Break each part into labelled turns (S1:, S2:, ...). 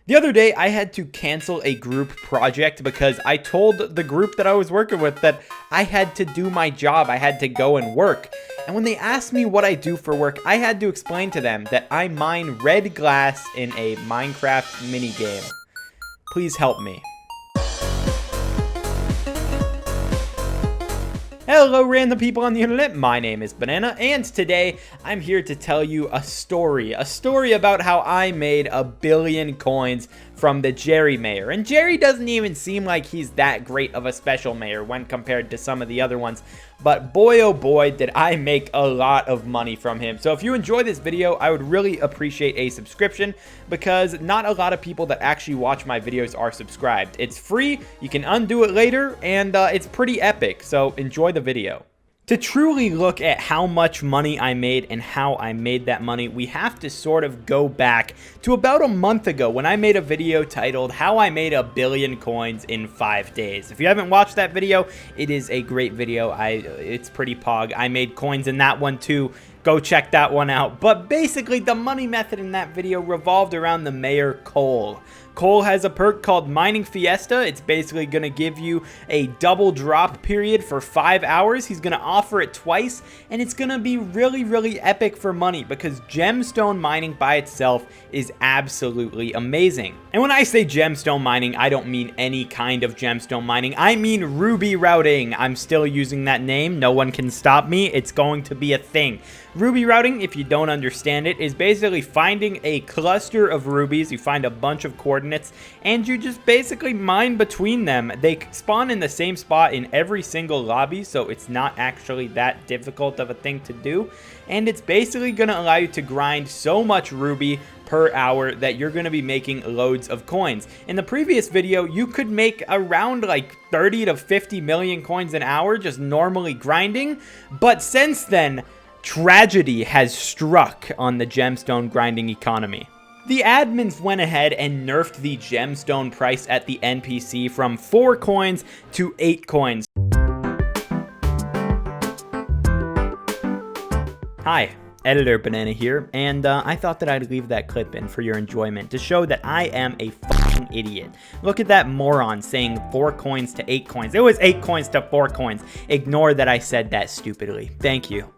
S1: The other day, I had to cancel a group project because I told the group that I was working with that I had to do my job. I had to go and work. And when they asked me what I do for work, I had to explain to them that I mine red glass in a Minecraft minigame. Please help me. Hello random people on the internet, my name is Banana, and today I'm here to tell you a story about how I made 1 billion coins from the Jerry mayor. And Jerry doesn't even seem like he's that great of a special mayor when compared to some of the other ones, but boy oh boy did I make a lot of money from him. So if you enjoy this video, I would really appreciate a subscription because not a lot of people that actually watch my videos are subscribed. It's free, you can undo it later, and it's pretty epic, so enjoy the video. To truly look at how much money I made and how I made that money, we have to sort of go back to about a month ago when I made a video titled How I Made 1 Billion Coins in 5 Days. If you haven't watched that video, it is a great video. It's pretty pog. I made coins in that one too. Go check that one out. But basically, the money method in that video revolved around the mayor Cole. Cole has a perk called Mining Fiesta. It's basically going to give you a double drop period for 5 hours. He's going to offer it twice, and it's going to be really epic for money because gemstone mining by itself is absolutely amazing. And when I say gemstone mining, I don't mean any kind of gemstone mining. I mean ruby routing. I'm still using that name. No one can stop me. It's going to be a thing. Ruby routing, if you don't understand it, is basically finding a cluster of rubies. You find a bunch of coordinates and you just basically mine between them. They spawn in the same spot in every single lobby, so it's not actually that difficult of a thing to do. And it's basically going to allow you to grind so much ruby per hour that you're going to be making loads of coins. In the previous video, you could make around like 30 to 50 million coins an hour just normally grinding, but since then, tragedy has struck on the gemstone grinding economy. The admins went ahead and nerfed the gemstone price at the NPC from 4 coins to 8 coins. Hi, Editor Banana here, and I thought that I'd leave that clip in for your enjoyment to show that I am a fucking idiot. Look at that moron saying 4 coins to 8 coins. It was 8 coins to 4 coins. Ignore that I said that stupidly. Thank you.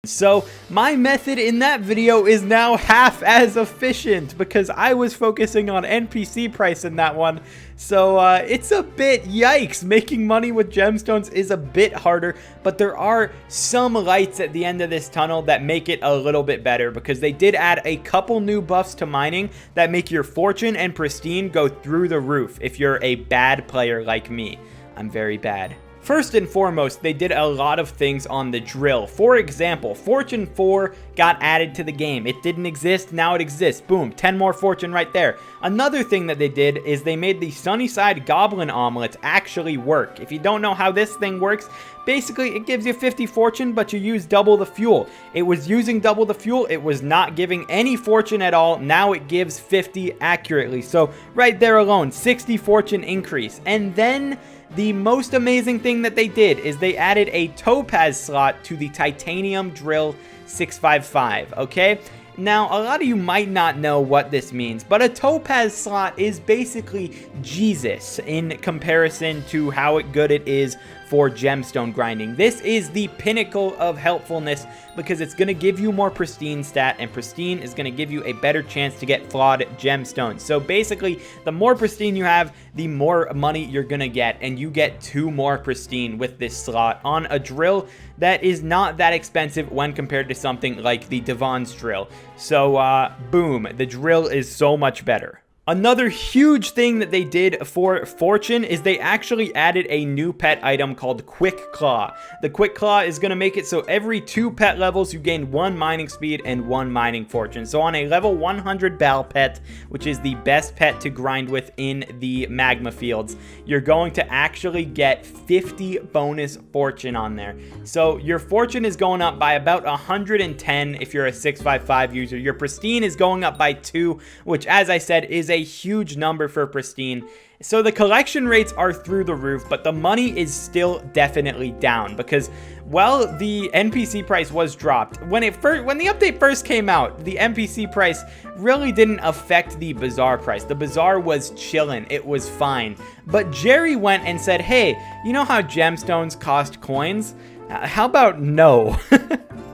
S1: So my method in that video is now half as efficient because I was focusing on NPC price in that one. So it's a bit yikes. Making money with gemstones is a bit harder, but there are some lights at the end of this tunnel that make it a little bit better because they did add a couple new buffs to mining that make your fortune and pristine go through the roof if you're a bad player like me. I'm very bad. First and foremost, they did a lot of things on the drill. For example, Fortune 4 got added to the game. It didn't exist, now it exists. Boom, 10 more fortune right there. Another thing that they did is they made the Sunnyside Goblin omelets actually work. If you don't know how this thing works, basically it gives you 50 fortune, but you use double the fuel. It was using double the fuel, it was not giving any fortune at all. Now it gives 50 accurately. So right there alone, 60 fortune increase. And then the most amazing thing that they did is they added a topaz slot to the titanium drill 655, okay? Now, a lot of you might not know what this means, but a topaz slot is basically Jesus in comparison to how good it is for gemstone grinding. This is the pinnacle of helpfulness because it's going to give you more pristine stat, and pristine is going to give you a better chance to get flawed gemstones. So basically, the more pristine you have, the more money you're going to get, and you get 2 more pristine with this slot on a drill that is not that expensive when compared to something like the Devon's drill. So boom, the drill is so much better. Another huge thing that they did for Fortune is they actually added a new pet item called Quick Claw. The Quick Claw is going to make it so every 2 pet levels you gain 1 mining speed and 1 mining fortune. So on a level 100 Bal pet, which is the best pet to grind with in the magma fields, you're going to actually get 50 bonus fortune on there. So your fortune is going up by about 110 if you're a 655 user. Your pristine is going up by 2, which as I said is a huge number for pristine. So the collection rates are through the roof, but the money is still definitely down because Well, the NPC price was dropped. When the update first came out, the NPC price really didn't affect the bazaar price. The bazaar was chillin', it was fine. But Jerry went and said, hey, you know how gemstones cost coins? How about no?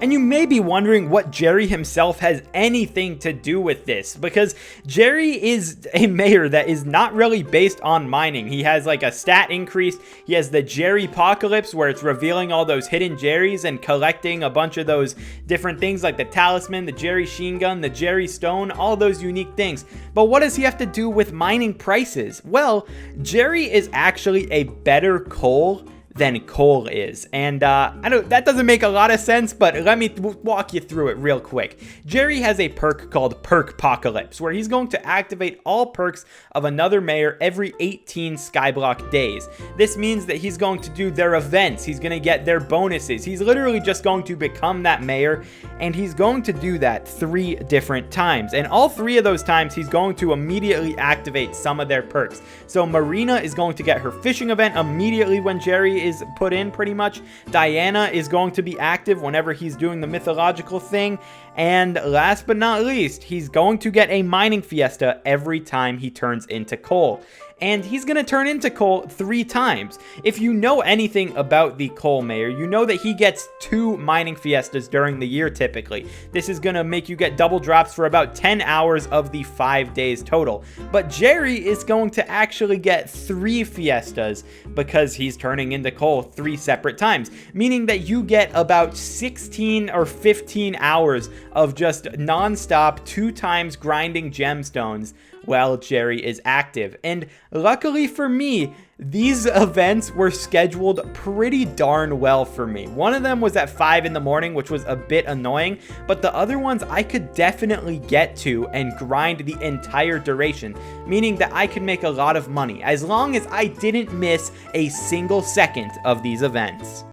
S1: And you may be wondering what Jerry himself has anything to do with this, because Jerry is a mayor that is not really based on mining. He has like a stat increase. He has the Jerry Apocalypse, where it's revealing all those hidden Jerrys and collecting a bunch of those different things like the talisman, the Jerry Sheen Gun, the Jerry Stone, all those unique things. But what does he have to do with mining prices? Well, Jerry is actually a better coal than coal is. And I know that doesn't make a lot of sense, but let me walk you through it real quick. Jerry has a perk called Perk Apocalypse, where he's going to activate all perks of another mayor every 18 Skyblock days. This means that he's going to do their events, he's going to get their bonuses, he's literally just going to become that mayor, and he's going to do that 3 different times. And all 3 of those times, he's going to immediately activate some of their perks. So Marina is going to get her fishing event immediately when Jerry is put in, pretty much. Diana is going to be active whenever he's doing the mythological thing. And last but not least, he's going to get a mining fiesta every time he turns into coal. And he's going to turn into coal 3 times. If you know anything about the coal mayor, you know that he gets 2 mining fiestas during the year typically. This is going to make you get double drops for about 10 hours of the 5 days total. But Jerry is going to actually get 3 fiestas because he's turning into coal 3 separate times, meaning that you get about 16 or 15 hours of just non-stop 2 times grinding gemstones while Jerry is active. And luckily for me, these events were scheduled pretty darn well for me. One of them was at 5 in the morning, which was a bit annoying, but the other ones I could definitely get to and grind the entire duration, meaning that I could make a lot of money as long as I didn't miss a single second of these events.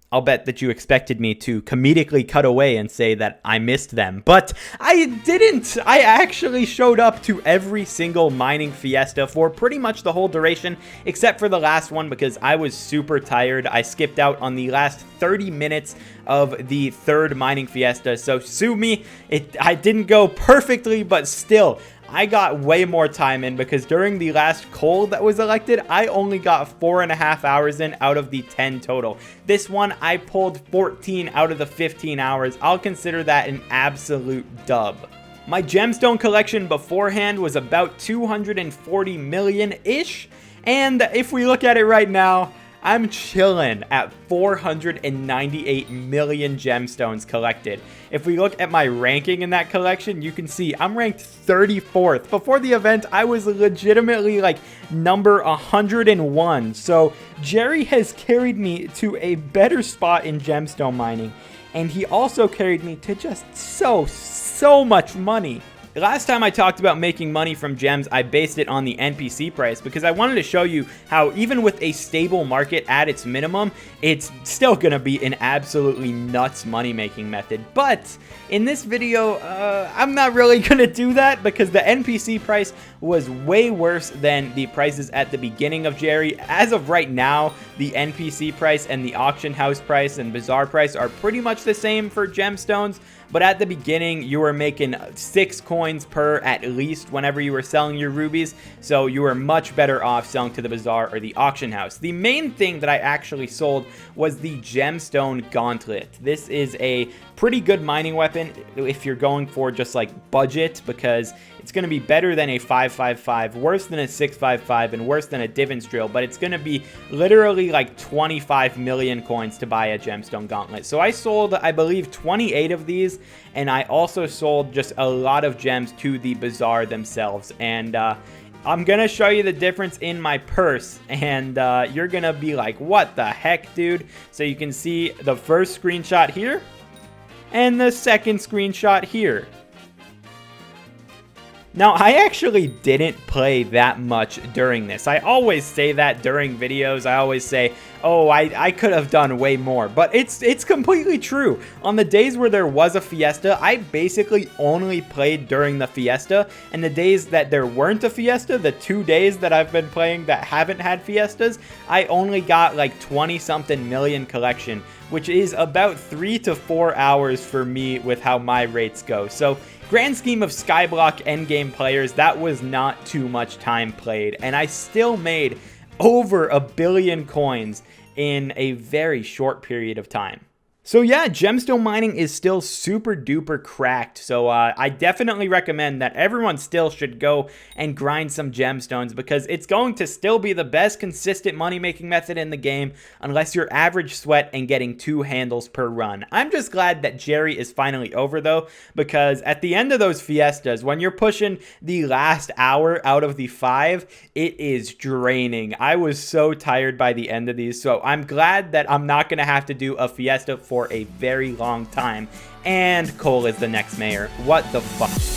S1: I'll bet that you expected me to comedically cut away and say that I missed them, but I didn't. I actually showed up to every single mining fiesta for pretty much the whole duration, except for the last one because I was super tired. I skipped out on the last 30 minutes of the 3rd mining fiesta, so sue me. I didn't go perfectly, but still, I got way more time in because during the last coal that was elected, I only got 4.5 hours in out of the 10 total. This one, I pulled 14 out of the 15 hours. I'll consider that an absolute dub. My gemstone collection beforehand was about 240 million-ish, and if we look at it right now, I'm chilling at 498 million gemstones collected. If we look at my ranking in that collection, you can see I'm ranked 34th. Before the event, I was legitimately like number 101. So Jerry has carried me to a better spot in gemstone mining. And he also carried me to just so much money. The last time I talked about making money from gems, I based it on the NPC price because I wanted to show you how even with a stable market at its minimum, it's still going to be an absolutely nuts money-making method. But in this video, I'm not really going to do that because the NPC price was way worse than the prices at the beginning of Jerry. As of right now, the NPC price and the auction house price and bazaar price are pretty much the same for gemstones. But at the beginning, you were making 6 coins per at least whenever you were selling your rubies. So you were much better off selling to the bazaar or the auction house. The main thing that I actually sold was the gemstone gauntlet. This is a pretty good mining weapon if you're going for just like budget, because it's going to be better than a 5.55, worse than a 6.55, and worse than a Divins drill, but it's going to be literally like 25 million coins to buy a gemstone gauntlet. So I sold, I believe, 28 of these, and I also sold just a lot of gems to the bazaar themselves. And I'm going to show you the difference in my purse, and you're going to be like, what the heck, dude? So you can see the first screenshot here and the second screenshot here. Now, I actually didn't play that much during this. I always say that during videos. I always say, oh, I could have done way more. But it's completely true. On the days where there was a fiesta, I basically only played during the fiesta. And the days that there weren't a fiesta, the 2 days that I've been playing that haven't had fiestas, I only got like 20-something million collection, which is about 3 to 4 hours for me with how my rates go. So grand scheme of Skyblock endgame players, that was not too much time played, and I still made over 1 billion coins in a very short period of time. So yeah, gemstone mining is still super duper cracked, so I definitely recommend that everyone still should go and grind some gemstones, because it's going to still be the best consistent money making method in the game unless you're average sweat and getting 2 handles per run. I'm just glad that Jerry is finally over though, because at the end of those fiestas, when you're pushing the last hour out of the 5, it is draining. I was so tired by the end of these, so I'm glad that I'm not going to have to do a fiesta for a very long time. And Cole is the next mayor. What the fuck?